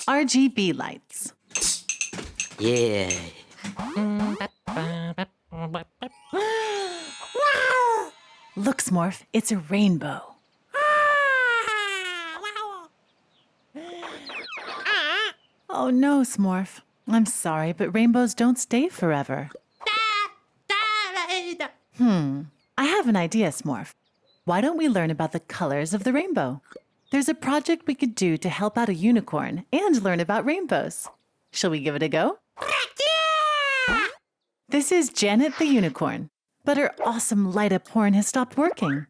RGB lights. Yeah. Look, Smorph, it's a rainbow. Oh no, Smorph. I'm sorry, but rainbows don't stay forever. I have an idea, Smorph. Why don't we learn about the colors of the rainbow? There's a project we could do to help out a unicorn and learn about rainbows. Shall we give it a go? This is Janet the unicorn, but her awesome light-up horn has stopped working.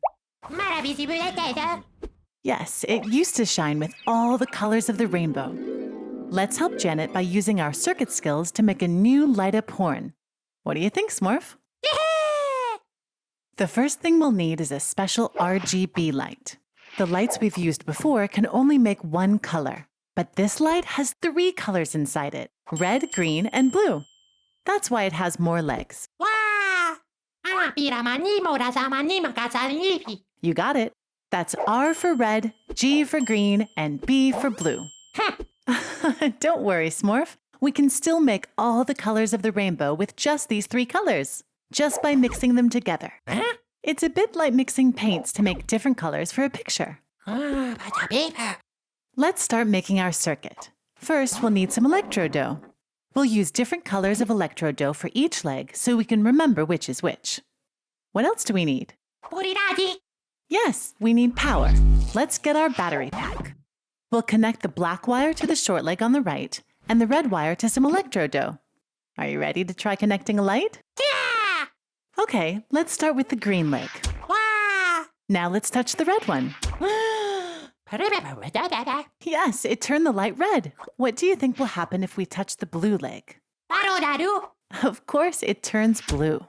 Yes, it used to shine with all the colors of the rainbow. Let's help Janet by using our circuit skills to make a new light-up horn. What do you think, Smorph? The first thing we'll need is a special RGB light. The lights we've used before can only make one color, but this light has 3 colors inside it: red, green, and blue. That's why it has more legs. You got it. That's R for red, G for green, and B for blue. Don't worry, Smorph. We can still make all the colors of the rainbow with just these 3 colors, just by mixing them together. It's a bit like mixing paints to make different colors for a picture. Let's start making our circuit. First, we'll need some electrode dough. We'll use different colors of electrode dough for each leg so we can remember which is which. What else do we need? Yes, we need power. Let's get our battery pack. We'll connect the black wire to the short leg on the right and the red wire to some electrode dough. Are you ready to try connecting a light? Yeah! Okay, let's start with the green leg. Wow! Now let's touch the red one. Yes, it turned the light red. What do you think will happen if we touch the blue leg? Of course, it turns blue.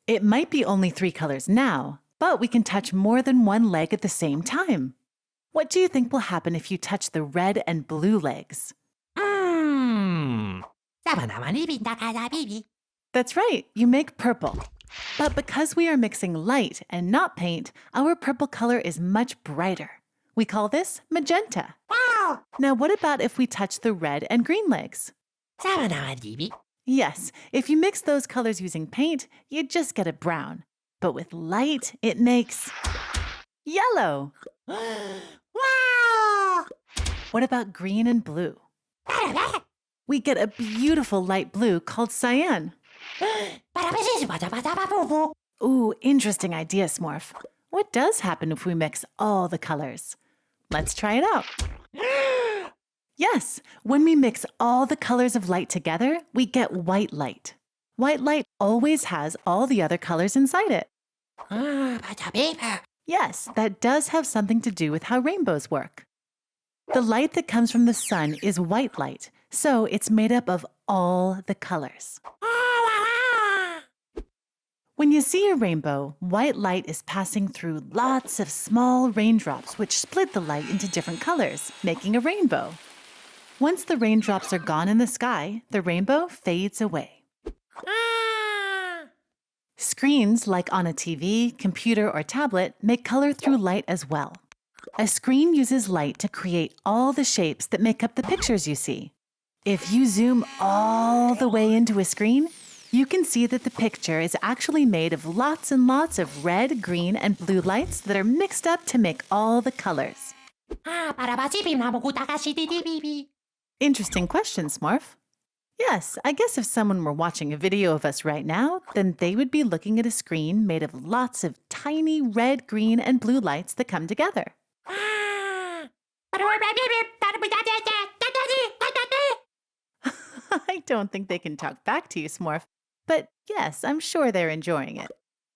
It might be only 3 colors now, but we can touch more than one leg at the same time. What do you think will happen if you touch the red and blue legs? That's right, you make purple. But because we are mixing light and not paint, our purple color is much brighter. We call this magenta. Wow! Now what about if we touch the red and green legs? Yes, if you mix those colors using paint, you just get a brown. But with light, it makes yellow. Wow! What about green and blue? We get a beautiful light blue called cyan. Ooh, interesting idea, Smorph. What does happen if we mix all the colors? Let's try it out. Yes, when we mix all the colors of light together, we get white light. White light always has all the other colors inside it. Yes, that does have something to do with how rainbows work. The light that comes from the sun is white light, so it's made up of all the colors. When you see a rainbow, white light is passing through lots of small raindrops which split the light into different colors, making a rainbow. Once the raindrops are gone in the sky, the rainbow fades away. Screens, like on a TV, computer, or tablet, make color through light as well. A screen uses light to create all the shapes that make up the pictures you see. If you zoom all the way into a screen, you can see that the picture is actually made of lots and lots of red, green, and blue lights that are mixed up to make all the colors. Interesting question, Smorph. Yes, I guess if someone were watching a video of us right now, then they would be looking at a screen made of lots of tiny red, green, and blue lights that come together. I don't think they can talk back to you, Smorph, but yes, I'm sure they're enjoying it.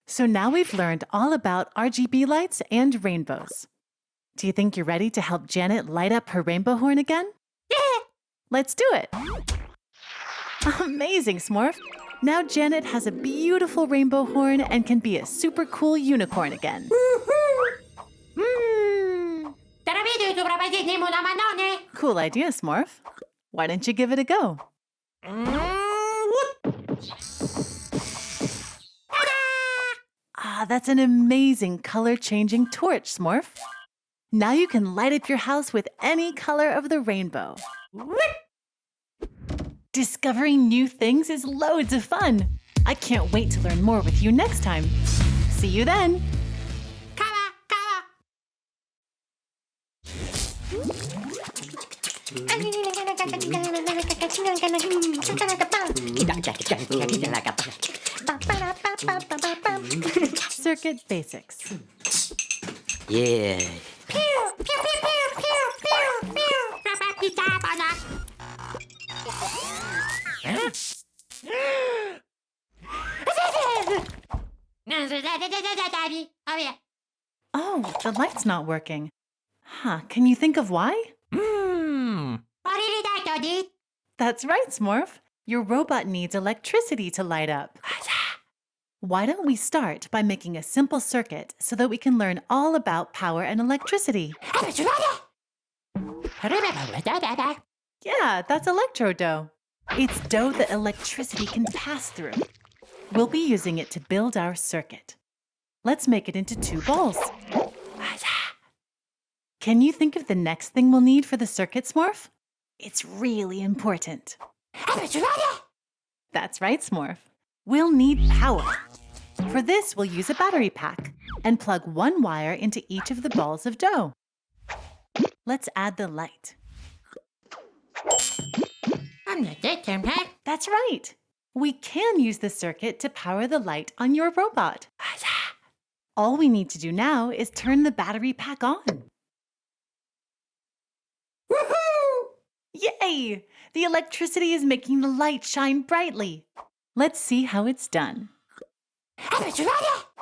So now we've learned all about RGB lights and rainbows. Do you think you're ready to help Janet light up her rainbow horn again? Yeah! Let's do it! Amazing, Smorph! Now Janet has a beautiful rainbow horn and can be a super cool unicorn again. Cool idea, Smorph. Why don't you give it a go? Ah, that's an amazing color-changing torch, Smorph. Now you can light up your house with any color of the rainbow. Discovering new things is loads of fun. I can't wait to learn more with you next time. See you then. Circuit basics. Yeah. Oh, the light's not working. Huh, can you think of why? That's right, Smorph. Your robot needs electricity to light up. Why don't we start by making a simple circuit so that we can learn all about power and electricity? Yeah, that's electrode dough. It's dough that electricity can pass through. We'll be using it to build our circuit. Let's make it into 2 balls. Can you think of the next thing we'll need for the circuit, Smorph? It's really important. That's right, Smorph. We'll need power. For this, we'll use a battery pack and plug 1 wire into each of the balls of dough. Let's add the light. That's right. We can use the circuit to power the light on your robot. All we need to do now is turn the battery pack on. Woohoo! Yay! The electricity is making the light shine brightly. Let's see how it's done.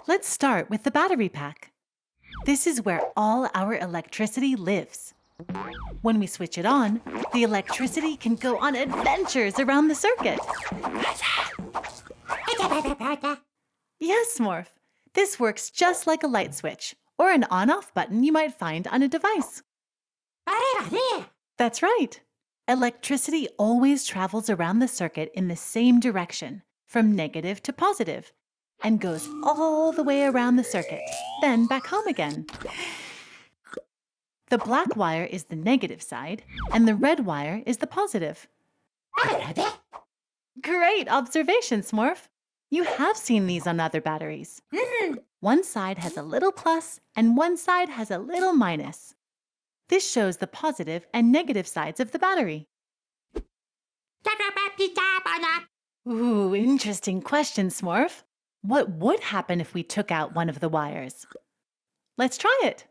Let's start with the battery pack. This is where all our electricity lives. When we switch it on, the electricity can go on adventures around the circuit. Yes, Smorph. This works just like a light switch or an on-off button you might find on a device. That's right. Electricity always travels around the circuit in the same direction, from negative to positive, and goes all the way around the circuit, then back home again. The black wire is the negative side, and the red wire is the positive. Great observation, Smorph. You have seen these on other batteries. One side has a little plus, and one side has a little minus. This shows the positive and negative sides of the battery. Ooh, interesting question, Smorph. What would happen if we took out one of the wires? Let's try it.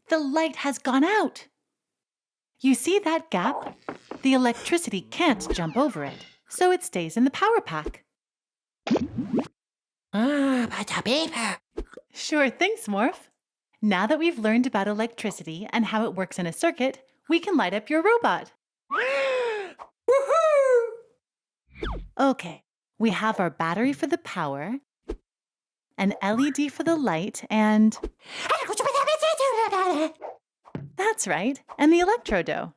The light has gone out. You see that gap? The electricity can't jump over it, so it stays in the power pack. Sure thing, Smorph. Now that we've learned about electricity and how it works in a circuit, we can light up your robot. Okay, we have our battery for the power, an LED for the light, and... That's right, and the electrodo.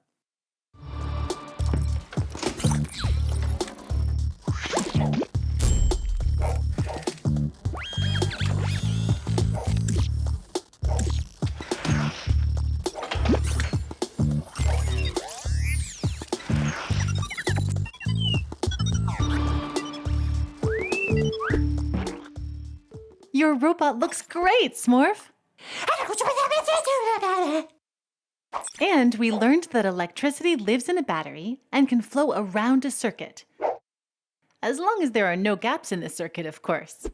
Your robot looks great, Smorph! And we learned that electricity lives in a battery and can flow around a circuit. As long as there are no gaps in the circuit, of course.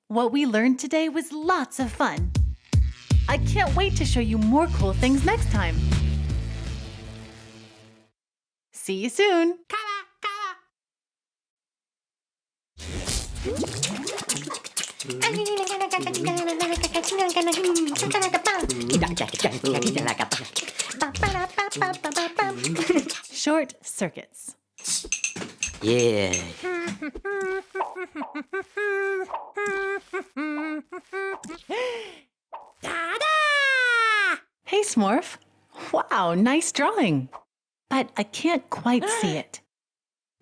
What we learned today was lots of fun. I can't wait to show you more cool things next time. See you soon! Short circuits. Yeah. Hey, Smorph. Wow, nice drawing. But I can't quite see it.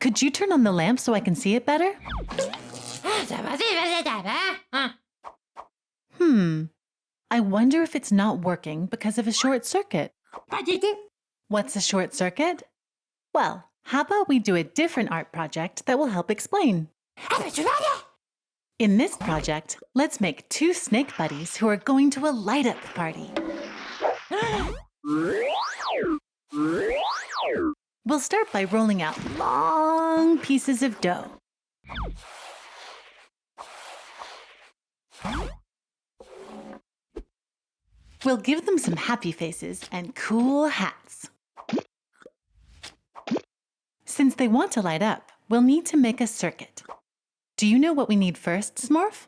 Could you turn on the lamp so I can see it better? I wonder if it's not working because of a short circuit. What's a short circuit? Well, how about we do a different art project that will help explain? In this project, let's make 2 snake buddies who are going to a light-up party. We'll start by rolling out long pieces of dough. We'll give them some happy faces and cool hats. Since they want to light up, we'll need to make a circuit. Do you know what we need first, Smorph?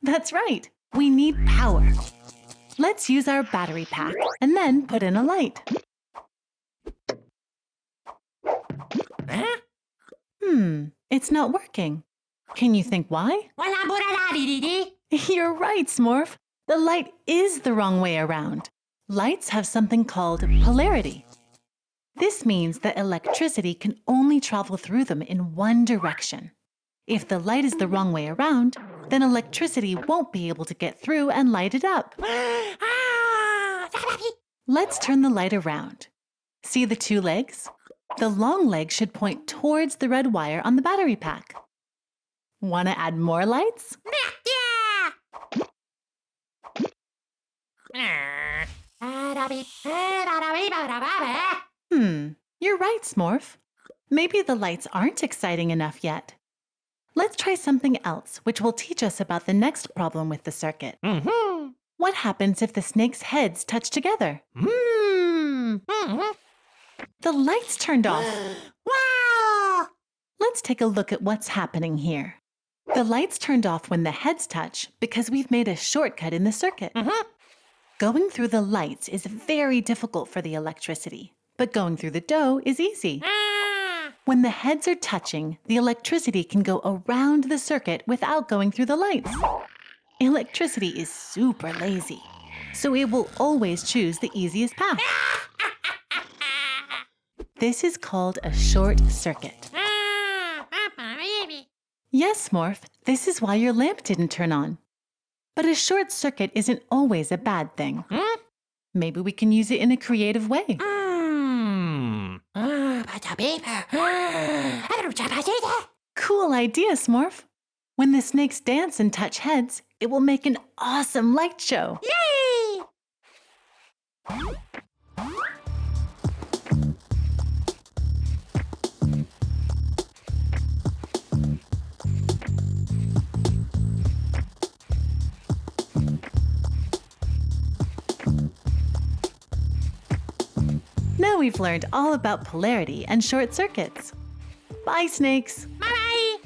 That's right. We need power. Let's use our battery pack and then put in a light. It's not working. Can you think why? You're right, Smorph. The light is the wrong way around. Lights have something called polarity. This means that electricity can only travel through them in one direction. If the light is the wrong way around, then electricity won't be able to get through and light it up. Let's turn the light around. See the 2 legs? The long leg should point towards the red wire on the battery pack. Want to add more lights? You're right, Smorph. Maybe the lights aren't exciting enough yet. Let's try something else, which will teach us about the next problem with the circuit. What happens if the snakes' heads touch together? The lights turned off. Wow! Let's take a look at what's happening here. The lights turned off when the heads touch because we've made a shortcut in the circuit. Going through the lights is very difficult for the electricity, but going through the dough is easy. When the heads are touching, the electricity can go around the circuit without going through the lights. Electricity is super lazy, so it will always choose the easiest path. This is called a short circuit. Yes, Smorph, this is why your lamp didn't turn on. But a short circuit isn't always a bad thing. Maybe we can use it in a creative way. Cool idea, Smorph. When the snakes dance and touch heads, it will make an awesome light show. Yay! Now we've learned all about polarity and short circuits. Bye, snakes. Bye-bye.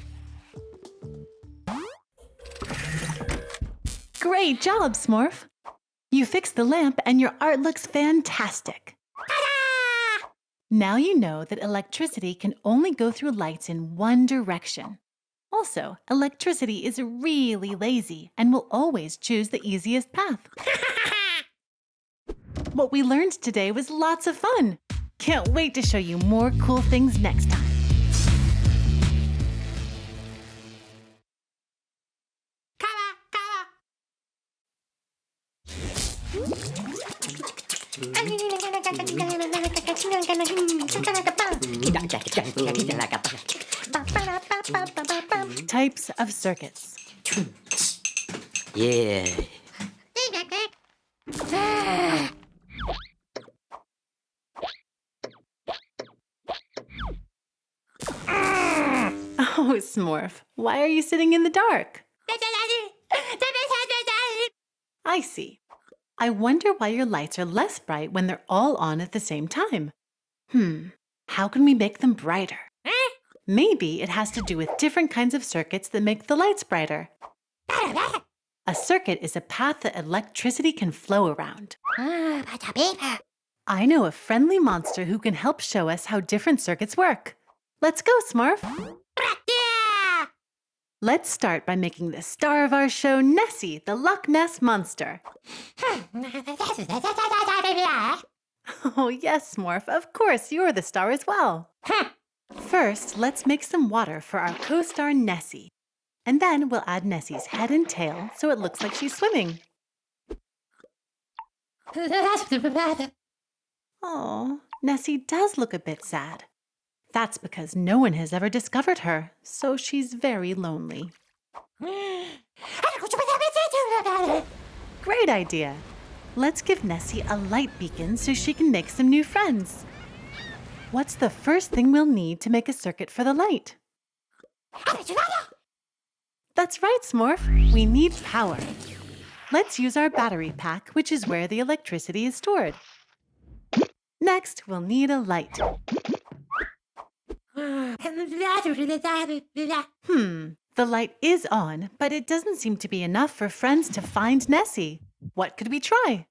Great job, Smorph. You fixed the lamp and your art looks fantastic. Ta-da! Now you know that electricity can only go through lights in one direction. Also, electricity is really lazy and will always choose the easiest path. What we learned today was lots of fun. Can't wait to show you more cool things next time. Types of circuits. Yeah. Oh, Smorph, why are you sitting in the dark? I see. I wonder why your lights are less bright when they're all on at the same time. How can we make them brighter? Maybe it has to do with different kinds of circuits that make the lights brighter. A circuit is a path that electricity can flow around. I know a friendly monster who can help show us how different circuits work. Let's go, Smorph. Let's start by making the star of our show Nessie, the Loch Ness Monster. Oh, yes, Smorph, of course, you're the star as well. First, let's make some water for our co-star Nessie. And then we'll add Nessie's head and tail so it looks like she's swimming. Oh, Nessie does look a bit sad. That's because no one has ever discovered her, so she's very lonely. Great idea! Let's give Nessie a light beacon so she can make some new friends. What's the first thing we'll need to make a circuit for the light? That's right, Smorph. We need power. Let's use our battery pack, which is where the electricity is stored. Next, we'll need a light. The light is on, but it doesn't seem to be enough for friends to find Nessie. What could we try?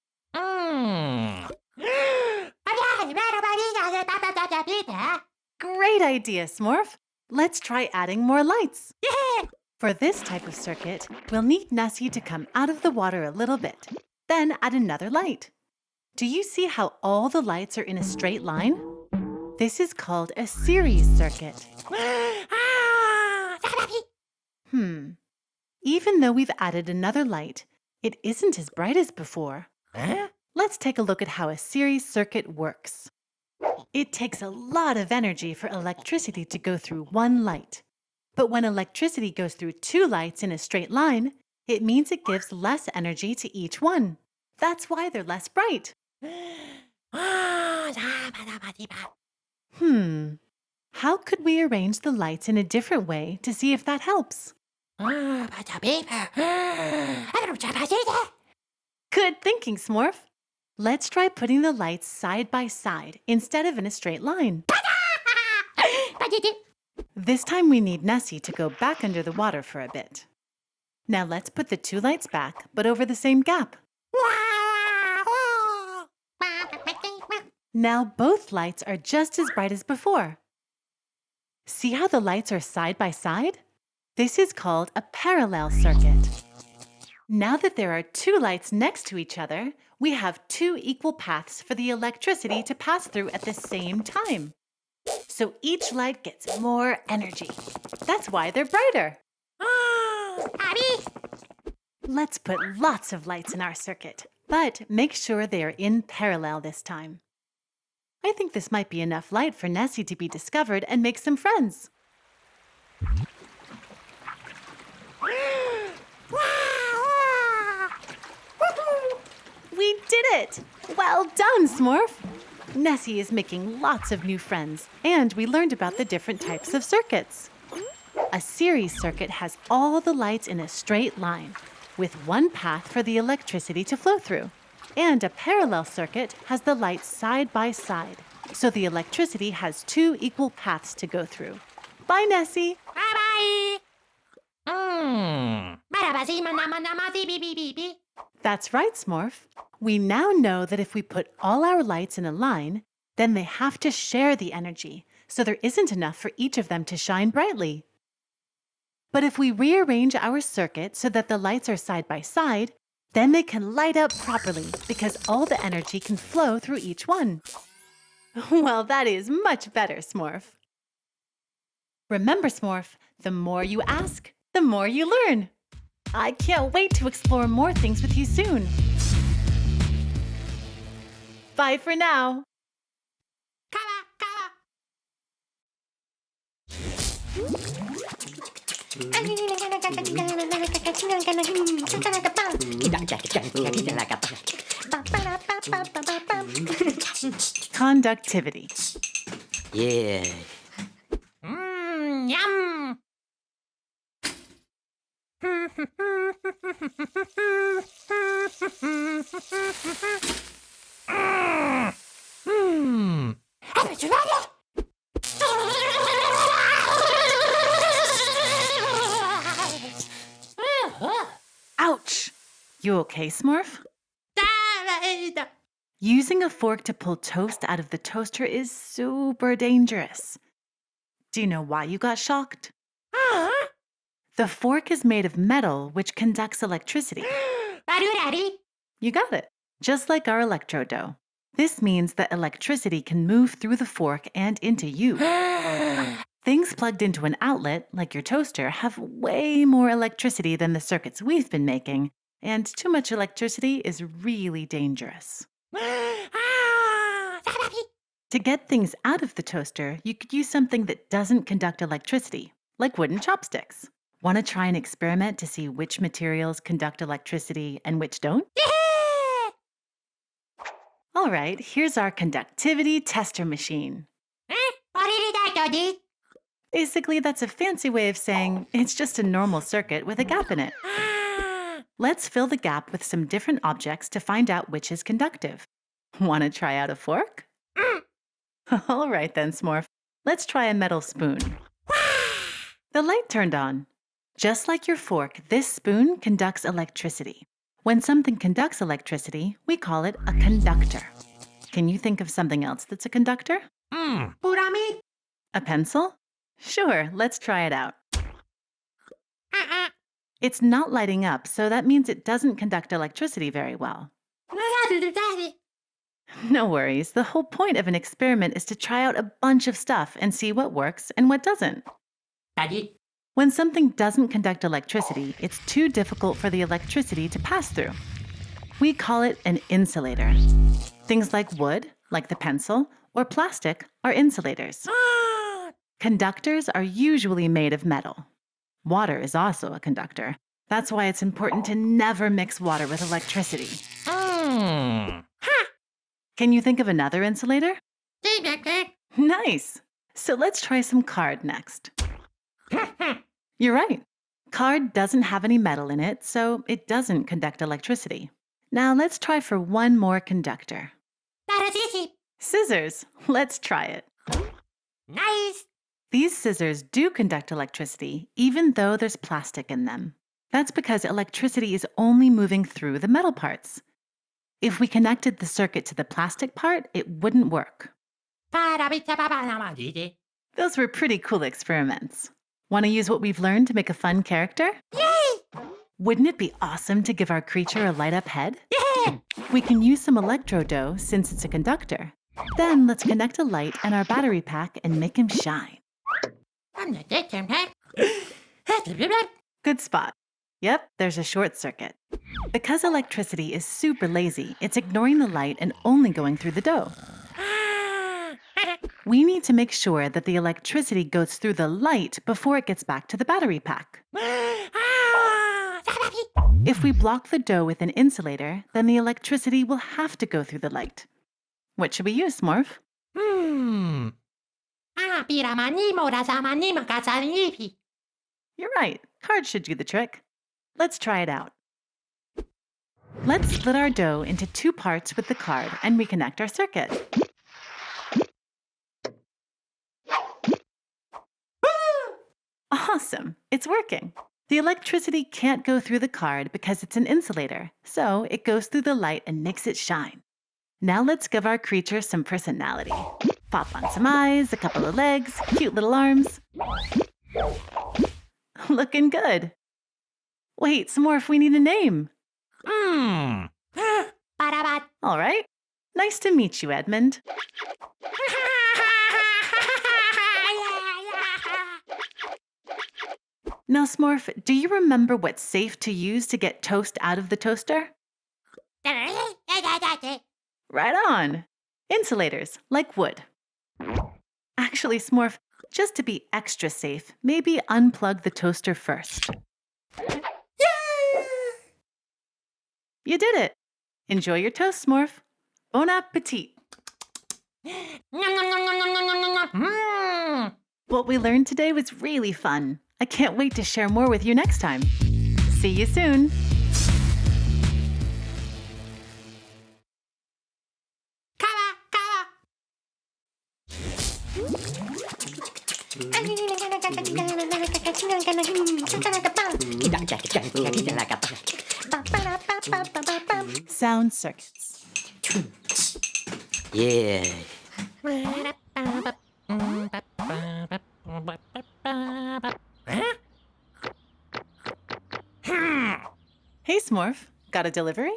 Great idea, Smorph. Let's try adding more lights. For this type of circuit, we'll need Nessie to come out of the water a little bit, then add another light. Do you see how all the lights are in a straight line? This is called a series circuit. Even though we've added another light, it isn't as bright as before. Let's take a look at how a series circuit works. It takes a lot of energy for electricity to go through one light. But when electricity goes through two lights in a straight line, it means it gives less energy to each one. That's why they're less bright. How could we arrange the lights in a different way to see if that helps? Good thinking, Smorph. Let's try putting the lights side by side instead of in a straight line. This time we need Nessie to go back under the water for a bit. Now let's put the two lights back, but over the same gap. Now both lights are just as bright as before. See how the lights are side by side? This is called a parallel circuit. Now that there are two lights next to each other, we have two equal paths for the electricity to pass through at the same time. So each light gets more energy. That's why they're brighter. Let's put lots of lights in our circuit, but make sure they are in parallel this time. I think this might be enough light for Nessie to be discovered and make some friends. We did it! Well done, Smorph! Nessie is making lots of new friends, and we learned about the different types of circuits. A series circuit has all the lights in a straight line, with one path for the electricity to flow through. And a parallel circuit has the lights side by side, so the electricity has two equal paths to go through. Bye, Nessie! Bye-bye! That's right, Smorph. We now know that if we put all our lights in a line, then they have to share the energy, so there isn't enough for each of them to shine brightly. But if we rearrange our circuit so that the lights are side by side, then they can light up properly because all the energy can flow through each one. Well, that is much better, Smorph. Remember, Smorph, the more you ask, the more you learn. I can't wait to explore more things with you soon. Bye for now. Conductivity. Yeah. Yum! Ouch! You okay, Smorph? Using a fork to pull toast out of the toaster is super dangerous. Do you know why you got shocked? The fork is made of metal, which conducts electricity. You got it. Just like our electrodo. This means that electricity can move through the fork and into you. Things plugged into an outlet, like your toaster, have way more electricity than the circuits we've been making, and too much electricity is really dangerous. To get things out of the toaster, you could use something that doesn't conduct electricity, like wooden chopsticks. Want to try an experiment to see which materials conduct electricity and which don't? All right, here's our conductivity tester machine. Basically, that's a fancy way of saying it's just a normal circuit with a gap in it. Let's fill the gap with some different objects to find out which is conductive. Want to try out a fork? All right then, Smorph. Let's try a metal spoon. The light turned on. Just like your fork, this spoon conducts electricity. When something conducts electricity, we call it a conductor. Can you think of something else that's a conductor? A pencil? Sure, let's try it out. It's not lighting up, so that means it doesn't conduct electricity very well. No worries, the whole point of an experiment is to try out a bunch of stuff and see what works and what doesn't. When something doesn't conduct electricity, it's too difficult for the electricity to pass through. We call it an insulator. Things like wood, like the pencil, or plastic are insulators. Conductors are usually made of metal. Water is also a conductor. That's why it's important to never mix water with electricity. Can you think of another insulator? Nice! So let's try some card next. You're right. Card doesn't have any metal in it, so it doesn't conduct electricity. Now let's try for one more conductor. Scissors. Let's try it. Nice! These scissors do conduct electricity, even though there's plastic in them. That's because electricity is only moving through the metal parts. If we connected the circuit to the plastic part, it wouldn't work. Those were pretty cool experiments. Want to use what we've learned to make a fun character? Yay! Wouldn't it be awesome to give our creature a light-up head? Yeah! We can use some electrodo since it's a conductor. Then let's connect a light and our battery pack and make him shine. Good spot. Yep, there's a short circuit. Because electricity is super lazy, it's ignoring the light and only going through the dough. We need to make sure that the electricity goes through the light before it gets back to the battery pack. If we block the dough with an insulator, then the electricity will have to go through the light. What should we use, Smorph? You're right. Card should do the trick. Let's try it out. Let's split our dough into two parts with the card and reconnect our circuit. Awesome! It's working. The electricity can't go through the card because it's an insulator, so it goes through the light and makes it shine. Now let's give our creature some personality. Pop on some eyes, a couple of legs, cute little arms. Looking good. Wait, Smorph, we need a name. All right. Nice to meet you, Edmund. Now, Smorph, do you remember what's safe to use to get toast out of the toaster? Right on. Insulators, like wood. Actually, Smorph, just to be extra safe, maybe unplug the toaster first. You did it. Enjoy your toast, Smorph. Bon appetit. What we learned today was really fun. I can't wait to share more with you next time. See you soon. Sound circuits. Yeah. Hey, Smorph. Got a delivery?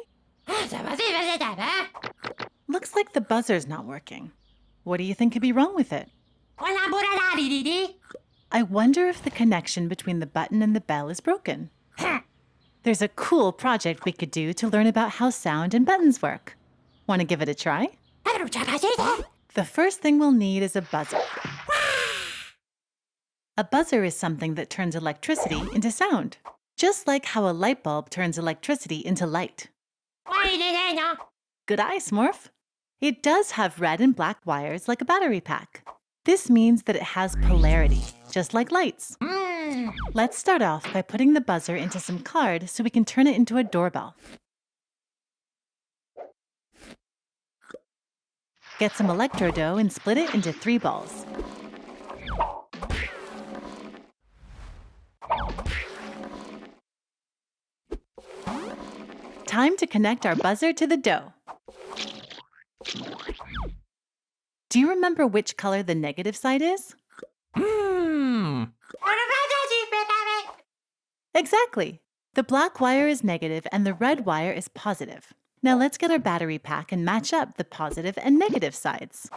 Looks like the buzzer's not working. What do you think could be wrong with it? I wonder if the connection between the button and the bell is broken. There's a cool project we could do to learn about how sound and buttons work. Want to give it a try? The first thing we'll need is a buzzer. A buzzer is something that turns electricity into sound, just like how a light bulb turns electricity into light. Good eye, Smorph. It does have red and black wires like a battery pack. This means that it has polarity, just like lights. Let's start off by putting the buzzer into some card so we can turn it into a doorbell. Get some electrodough and split it into 3 balls. Time to connect our buzzer to the dough. Do you remember which color the negative side is? Exactly. The black wire is negative and the red wire is positive. Now let's get our battery pack and match up the positive and negative sides.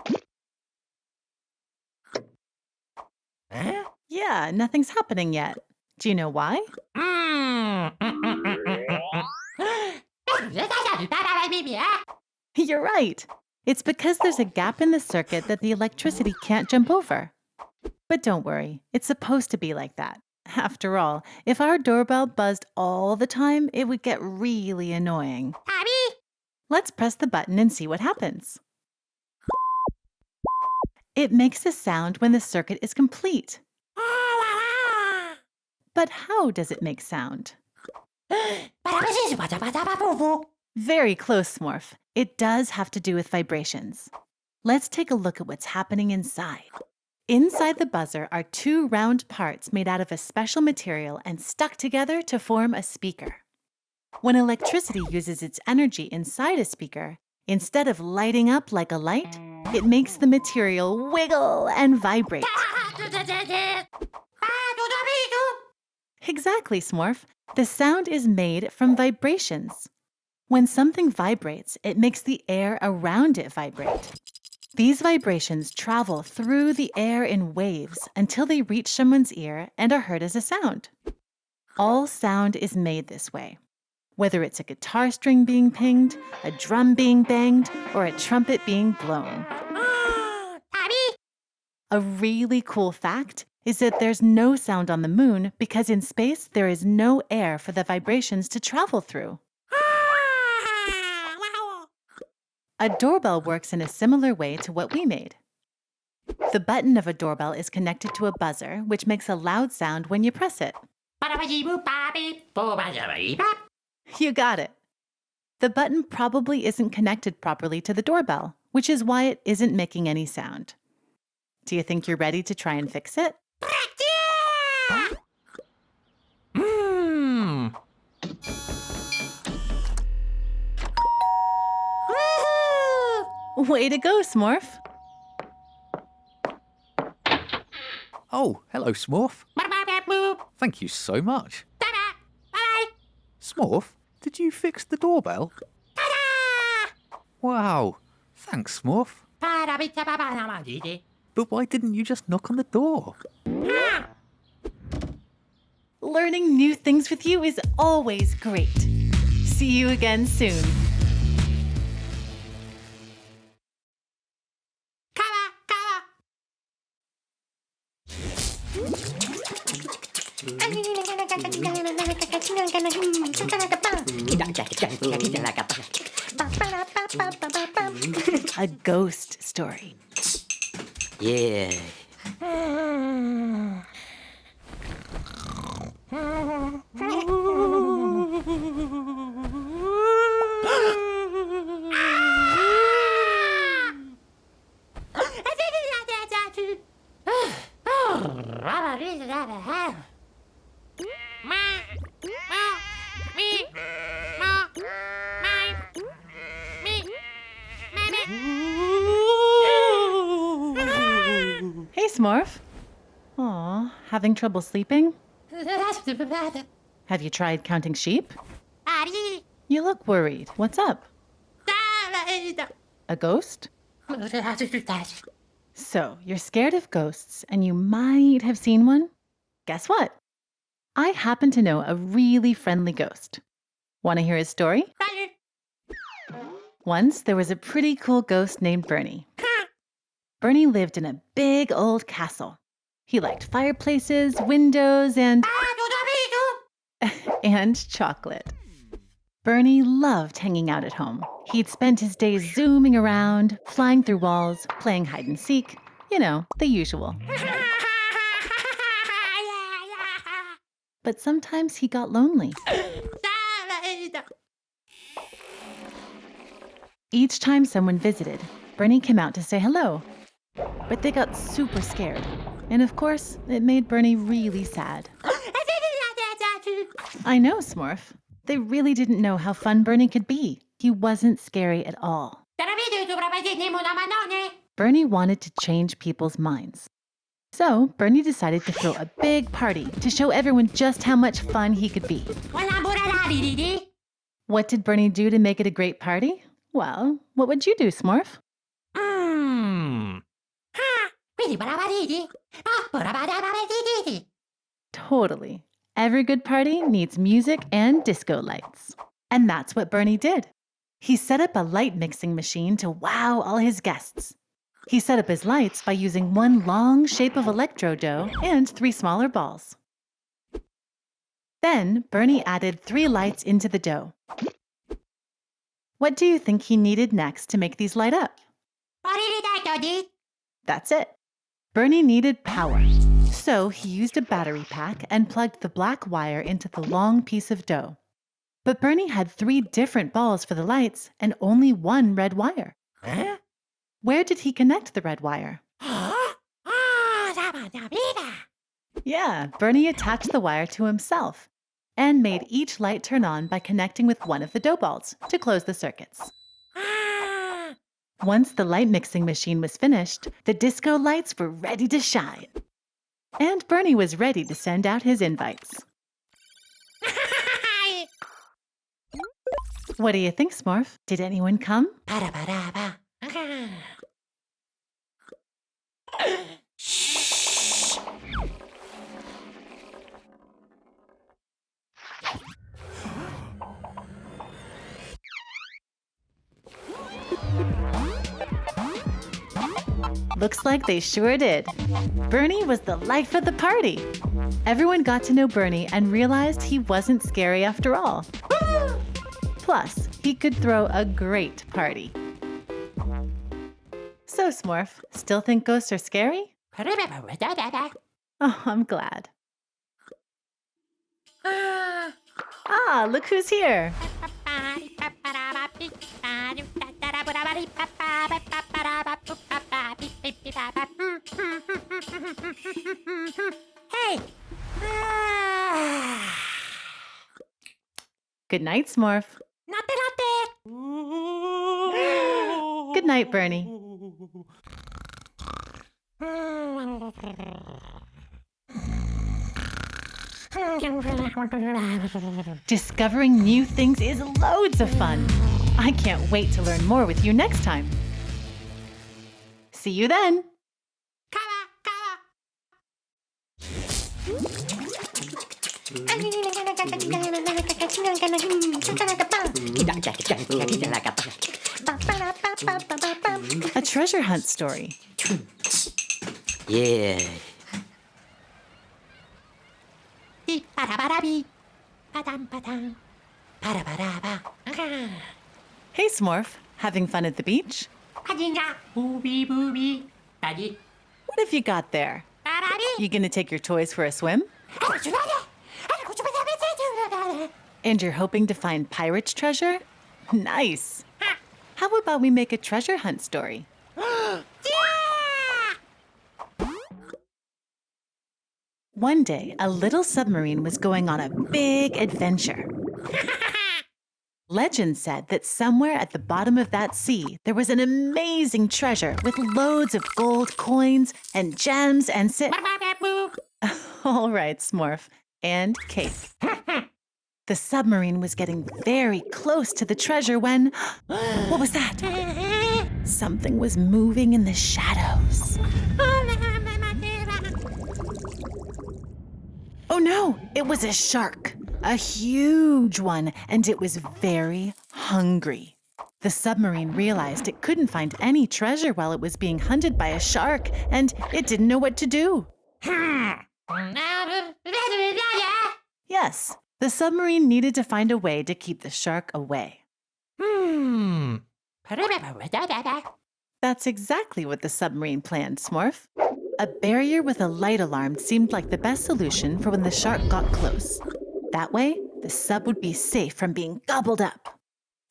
Yeah, nothing's happening yet. Do you know why? You're right. It's because there's a gap in the circuit that the electricity can't jump over. But don't worry, it's supposed to be like that. After all, if our doorbell buzzed all the time, it would get really annoying. Let's press the button and see what happens. It makes a sound when the circuit is complete. But how does it make sound? Very close, Smorph. It does have to do with vibrations. Let's take a look at what's happening inside. Inside the buzzer are 2 round parts made out of a special material and stuck together to form a speaker. When electricity uses its energy inside a speaker, instead of lighting up like a light, it makes the material wiggle and vibrate. Exactly, Smorph. The sound is made from vibrations. When something vibrates, it makes the air around it vibrate. These vibrations travel through the air in waves until they reach someone's ear and are heard as a sound. All sound is made this way. Whether it's a guitar string being pinged, a drum being banged, or a trumpet being blown. A really cool fact is that there's no sound on the moon because in space there is no air for the vibrations to travel through. A doorbell works in a similar way to what we made. The button of a doorbell is connected to a buzzer, which makes a loud sound when you press it. You got it. The button probably isn't connected properly to the doorbell, which is why it isn't making any sound. Do you think you're ready to try and fix it? Way to go, Smorph. Oh, hello, Smorph. Thank you so much. Smorph, did you fix the doorbell? Wow, thanks, Smorph. But why didn't you just knock on the door? Learning new things with you is always great. See you again soon. A ghost story. Yeah. Hey, Smorph. Aw, having trouble sleeping? Have you tried counting sheep? You look worried. What's up? A ghost? So, you're scared of ghosts and you might have seen one? Guess what? I happen to know a really friendly ghost. Want to hear his story? Once, there was a pretty cool ghost named Bernie. Bernie lived in a big old castle. He liked fireplaces, windows, and chocolate. Bernie loved hanging out at home. He'd spend his days zooming around, flying through walls, playing hide and seek. You know, the usual. But sometimes he got lonely. Each time someone visited, Bernie came out to say hello. But they got super scared. And of course, it made Bernie really sad. I know, Smorph. They really didn't know how fun Bernie could be. He wasn't scary at all. Bernie wanted to change people's minds. So, Bernie decided to throw a big party to show everyone just how much fun he could be. What did Bernie do to make it a great party? Well, what would you do, Smorph? Totally. Every good party needs music and disco lights. And that's what Bernie did. He set up a light mixing machine to wow all his guests. He set up his lights by using one long shape of electro dough and 3 smaller balls. Then, Bernie added 3 lights into the dough. What do you think he needed next to make these light up? That's it. Bernie needed power. So he used a battery pack and plugged the black wire into the long piece of dough. But Bernie had 3 different balls for the lights and only 1 red wire. Where did he connect the red wire? Yeah, Bernie attached the wire to himself and made each light turn on by connecting with one of the dough balls to close the circuits. Once the light mixing machine was finished, the disco lights were ready to shine. And Bernie was ready to send out his invites. What do you think, Smorph? Did anyone come? Looks like they sure did. Bernie was the life of the party. Everyone got to know Bernie and realized he wasn't scary after all. Plus, he could throw a great party. So, Smorph, still think ghosts are scary? Oh, I'm glad. Ah, look who's here. Hey! Good night, Smorph. Good night, Bernie. Discovering new things is loads of fun. I can't wait to learn more with you next time. See you then. A treasure hunt story. Yeah. Hey, Smorph. Having fun at the beach? What have you got there? You gonna take your toys for a swim? And you're hoping to find pirate's treasure? Nice. How about we make a treasure hunt story? One day, a little submarine was going on a big adventure. Legend said that somewhere at the bottom of that sea, there was an amazing treasure with loads of gold coins and gems and All right, Smorph. And cake. The submarine was getting very close to the treasure when... What was that? Something was moving in the shadows. Oh no, it was a shark. A huge one, and it was very hungry. The submarine realized it couldn't find any treasure while it was being hunted by a shark, and it didn't know what to do. Yes, the submarine needed to find a way to keep the shark away. That's exactly what the submarine planned, Smorph. A barrier with a light alarm seemed like the best solution for when the shark got close. That way, the sub would be safe from being gobbled up.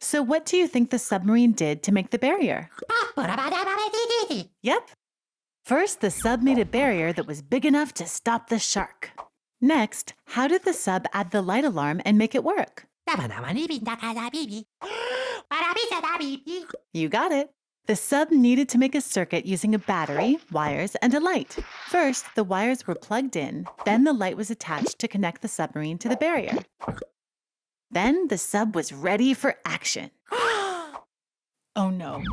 So what do you think the submarine did to make the barrier? Yep. First, the sub made a barrier that was big enough to stop the shark. Next, how did the sub add the light alarm and make it work? You got it. The sub needed to make a circuit using a battery, wires, and a light. First, the wires were plugged in, then the light was attached to connect the submarine to the barrier. Then the sub was ready for action. Oh no.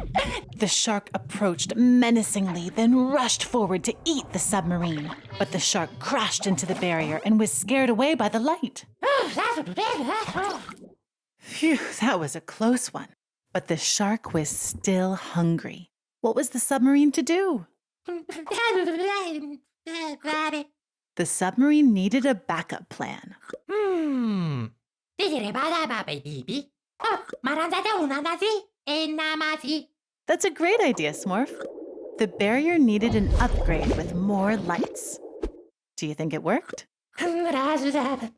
The shark approached menacingly, then rushed forward to eat the submarine. But the shark crashed into the barrier and was scared away by the light. Phew, that was a close one. But the shark was still hungry. What was the submarine to do? The submarine needed a backup plan. That's a great idea, Smorph. The barrier needed an upgrade with more lights. Do you think it worked? The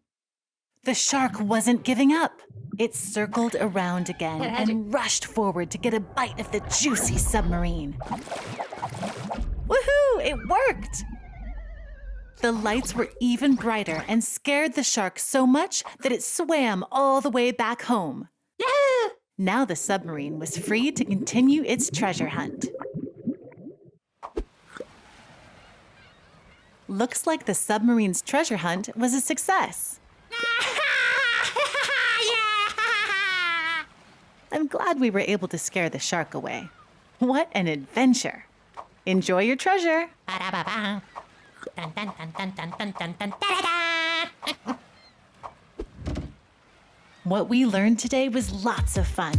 shark wasn't giving up. It circled around again and rushed forward to get a bite of the juicy submarine. Woohoo! It worked! The lights were even brighter and scared the shark so much that it swam all the way back home. Yahoo! Now the submarine was free to continue its treasure hunt. Looks like the submarine's treasure hunt was a success. I'm glad we were able to scare the shark away. What an adventure! Enjoy your treasure! What we learned today was lots of fun.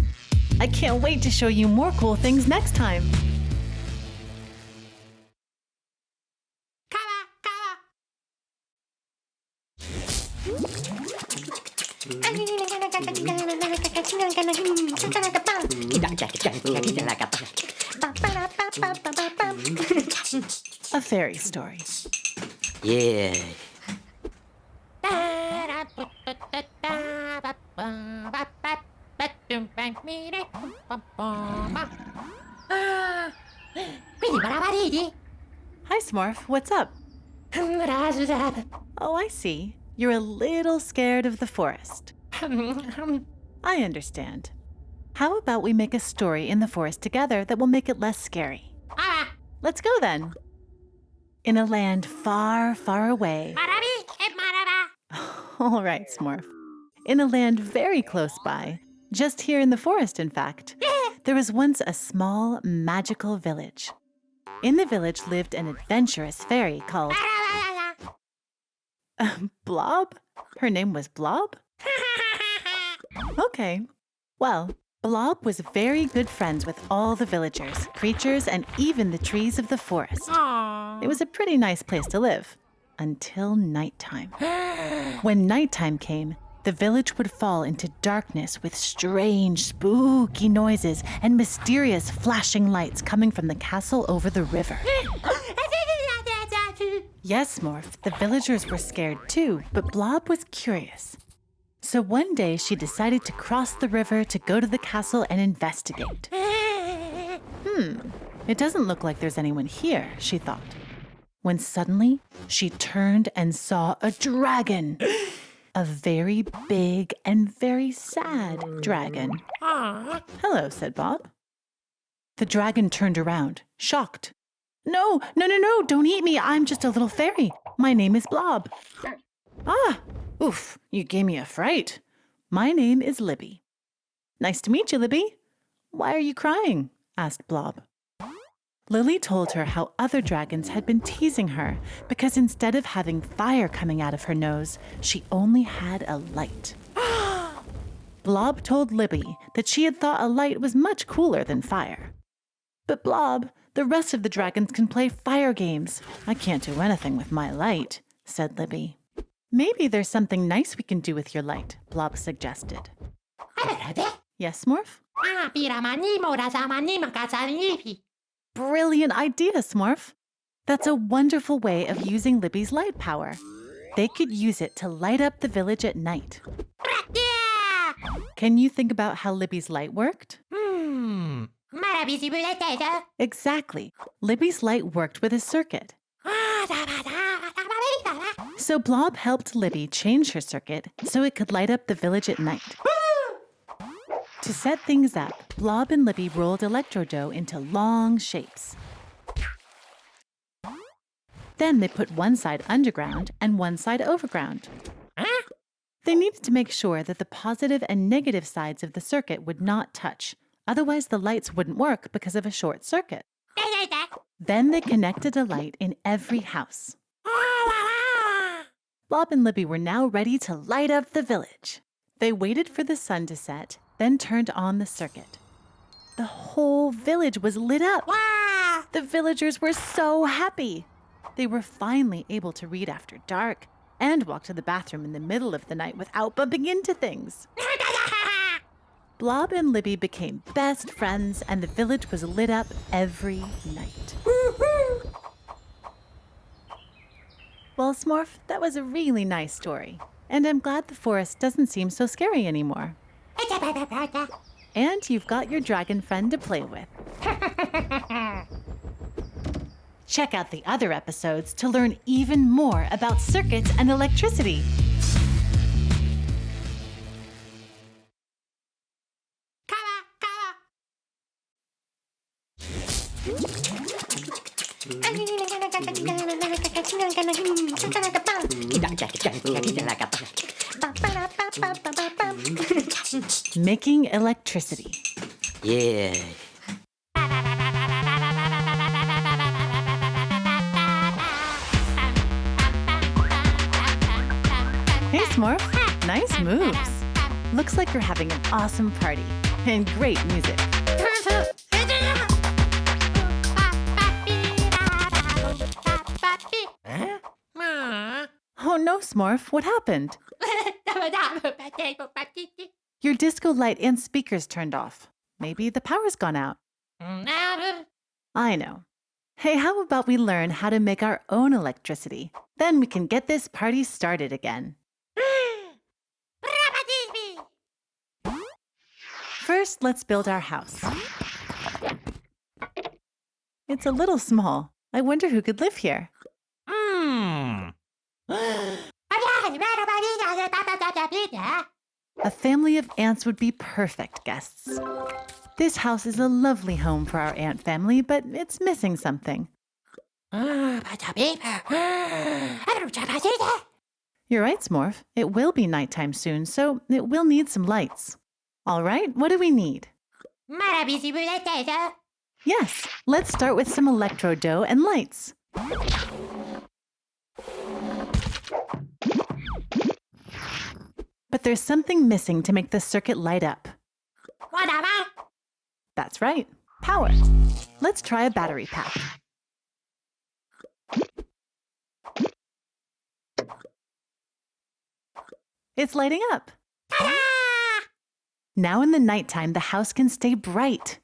I can't wait to show you more cool things next time. A fairy story. Yeah. Hi, Smorph. What's up? Oh, I see. You're a little scared of the forest. I understand. How about we make a story in the forest together that will make it less scary? Let's go then. In a land far, far away. All right, Smorph. In a land very close by, just here in the forest, in fact, there was once a small, magical village. In the village lived an adventurous fairy called... Blob? Her name was Blob? Okay. Well, Blob was very good friends with all the villagers, creatures, and even the trees of the forest. It was a pretty nice place to live. Until nighttime. When nighttime came, the village would fall into darkness with strange, spooky noises and mysterious flashing lights coming from the castle over the river. Yes, Smorph, the villagers were scared too, but Blob was curious. So one day she decided to cross the river to go to the castle and investigate. It doesn't look like there's anyone here, she thought. When suddenly, she turned and saw a dragon. A very big and very sad dragon. Hello, said Bob. The dragon turned around, shocked. No, don't eat me. I'm just a little fairy. My name is Blob. Oof, you gave me a fright. My name is Libby. Nice to meet you, Libby. Why are you crying? Asked Blob. Lily told her how other dragons had been teasing her because instead of having fire coming out of her nose, she only had a light. Blob told Libby that she had thought a light was much cooler than fire. But Blob, the rest of the dragons can play fire games. I can't do anything with my light, said Libby. Maybe there's something nice we can do with your light, Blob suggested. Yes, Smorph? Brilliant idea, Smorph. That's a wonderful way of using Libby's light power. They could use it to light up the village at night. Can you think about how Libby's light worked? Exactly. Libby's light worked with a circuit. So Blob helped Libby change her circuit so it could light up the village at night. To set things up, Blob and Libby rolled electrodough into long shapes. Then they put one side underground and one side overground. They needed to make sure that the positive and negative sides of the circuit would not touch. Otherwise, the lights wouldn't work because of a short circuit. Then they connected a light in every house. Blob and Libby were now ready to light up the village. They waited for the sun to set, then turned on the circuit. The whole village was lit up. The villagers were so happy. They were finally able to read after dark and walk to the bathroom in the middle of the night without bumping into things. Blob and Libby became best friends, and the village was lit up every night. Well, Smorph, that was a really nice story. And I'm glad the forest doesn't seem so scary anymore. And you've got your dragon friend to play with. Check out the other episodes to learn even more about circuits and electricity. Making electricity. Yeah. Hey, Smorph. Nice moves. Looks like you're having an awesome party. And great music. Oh no, Smorph. What happened? Your disco light and speakers turned off. Maybe the power's gone out. I know. Hey, how about we learn how to make our own electricity? Then we can get this party started again. First, let's build our house. It's a little small. I wonder who could live here. A family of ants would be perfect guests. This house is a lovely home for our ant family, but it's missing something. You're right, Smorph. It will be nighttime soon, so it will need some lights. All right, what do we need? Yes, let's start with some electrodough and lights. But there's something missing to make the circuit light up. That's right, power. Let's try a battery pack. It's lighting up. Now in the nighttime, the house can stay bright.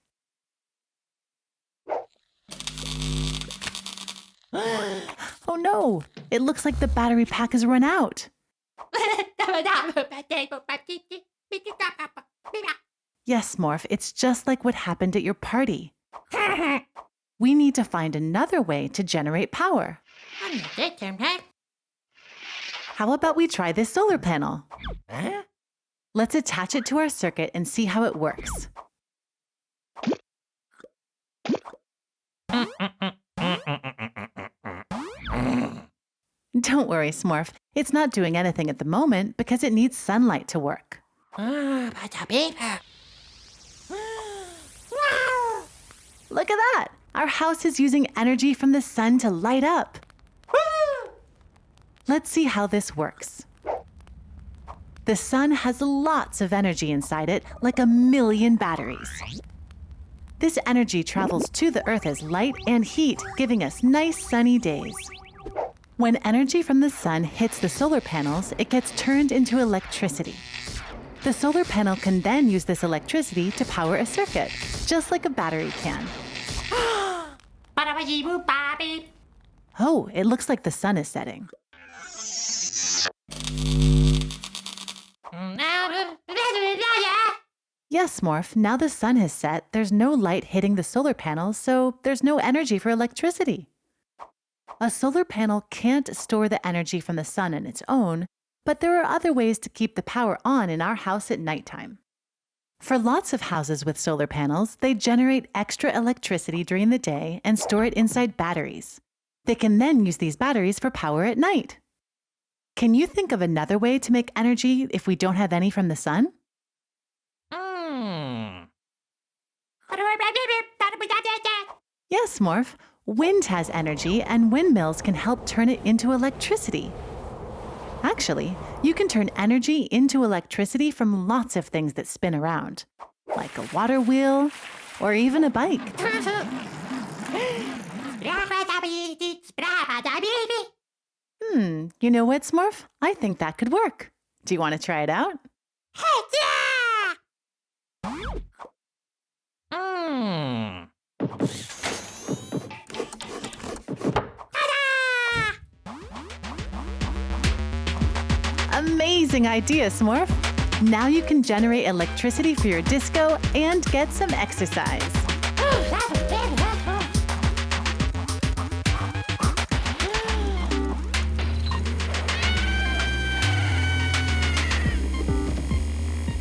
Oh no, it looks like the battery pack has run out. Yes, Smorph, it's just like what happened at your party. We need to find another way to generate power. How about we try this solar panel? Let's attach it to our circuit and see how it works. Don't worry, Smorph. It's not doing anything at the moment because it needs sunlight to work. Look at that! Our house is using energy from the sun to light up. Let's see how this works. The sun has lots of energy inside it, like 1,000,000 batteries. This energy travels to the Earth as light and heat, giving us nice sunny days. When energy from the sun hits the solar panels, it gets turned into electricity. The solar panel can then use this electricity to power a circuit, just like a battery can. Oh, it looks like the sun is setting. Yes, Smorph, now the sun has set, there's no light hitting the solar panels, so there's no energy for electricity. A solar panel can't store the energy from the sun on its own, but there are other ways to keep the power on in our house at nighttime. For lots of houses with solar panels, they generate extra electricity during the day and store it inside batteries. They can then use these batteries for power at night. Can you think of another way to make energy if we don't have any from the sun? Yes, Smorph. Wind has energy, and windmills can help turn it into electricity. Actually, you can turn energy into electricity from lots of things that spin around, like a water wheel or even a bike. You know what, Smorph? I think that could work. Do you want to try it out? Amazing idea, Smorph! Now you can generate electricity for your disco and get some exercise.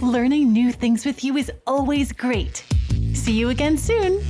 Learning new things with you is always great. See you again soon!